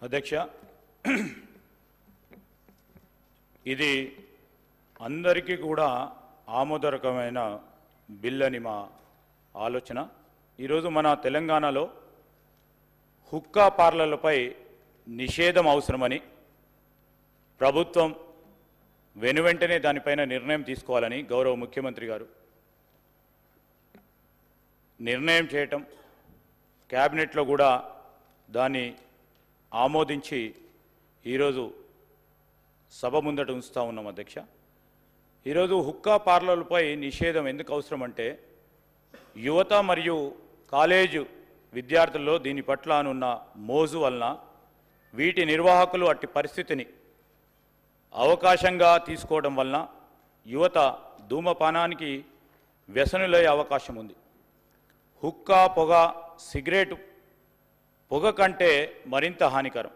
అధ్యక్ష, ఇది అందరికీ కూడా ఆమోదకరమైన బిల్ అని మా ఆలోచన. ఈరోజు మన తెలంగాణలో హుక్కా పార్లర్లపై నిషేధం అవసరమని ప్రభుత్వం వెనువెంటనే దానిపైన నిర్ణయం తీసుకోవాలని గౌరవ ముఖ్యమంత్రి గారు నిర్ణయం చేయటం, క్యాబినెట్లో కూడా దాన్ని ఆమోదించి ఈరోజు సభ ముందట ఉంచుతా ఉన్నాం. అధ్యక్ష, ఈరోజు హుక్కా పార్లర్లపై నిషేధం ఎందుకు అవసరం అంటే, యువత మరియు కాలేజు విద్యార్థుల్లో దీని పట్ల ఉన్న మోజు వలన వీటి నిర్వాహకులు అట్టి పరిస్థితిని అవకాశంగా తీసుకోవడం వలన యువత ధూమపానానికి వ్యసనులయ్యే అవకాశం ఉంది. హుక్కా పొగ, సిగరెట్ పొగ కంటే మరింత హానికరం.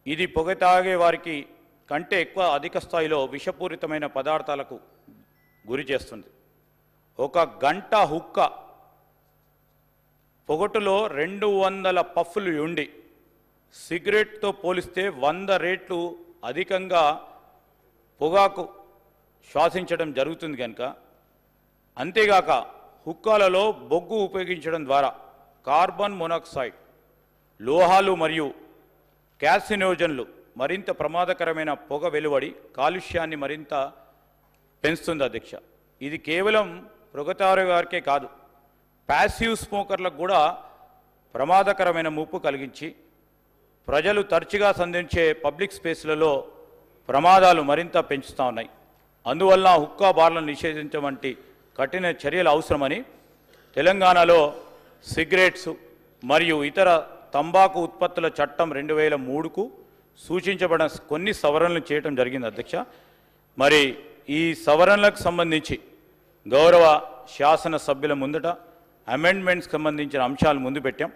ఇది పొగ తాగే వారికి కంటే ఎక్కువ అధిక స్థాయిలో విషపూరితమైన పదార్థాలకు గురి చేస్తుంది. ఒక గంట హుక్కా పొగటులో 200 పఫ్ఫులు ఉండి సిగరెట్తో పోలిస్తే 100 రెట్లు అధికంగా పొగాకు శ్వాసించడం జరుగుతుంది కనుక, అంతేగాక హుక్కాలలో బొగ్గు ఉపయోగించడం ద్వారా కార్బన్ మోనాక్సైడ్, లోహాలు మరియు క్యాసినోజన్లు మరింత ప్రమాదకరమైన పొగ వెలువడి కాలుష్యాన్ని మరింత పెంచుతుంది. అధ్యక్ష, ఇది కేవలం పొగతారు గారికే కాదు, ప్యాసివ్ స్మోకర్లకు కూడా ప్రమాదకరమైన ముప్పు కలిగించి ప్రజలు తరచుగా సంధించే పబ్లిక్ స్పేస్లలో ప్రమాదాలు మరింత పెంచుతూ ఉన్నాయి. అందువల్ల హుక్కా బార్లను నిషేధించడం వంటి కఠిన చర్యలు అవసరమని తెలంగాణలో సిగరెట్స్ మరియు ఇతర తంబాకు ఉత్పత్తుల చట్టం 2003కు సూచించబడిన కొన్ని సవరణలు చేయడం జరిగింది. అధ్యక్ష, మరి ఈ సవరణలకు సంబంధించి గౌరవ శాసన సభ్యుల ముందట అమెండ్మెంట్స్కి సంబంధించిన అంశాలు ముందు పెట్టాం.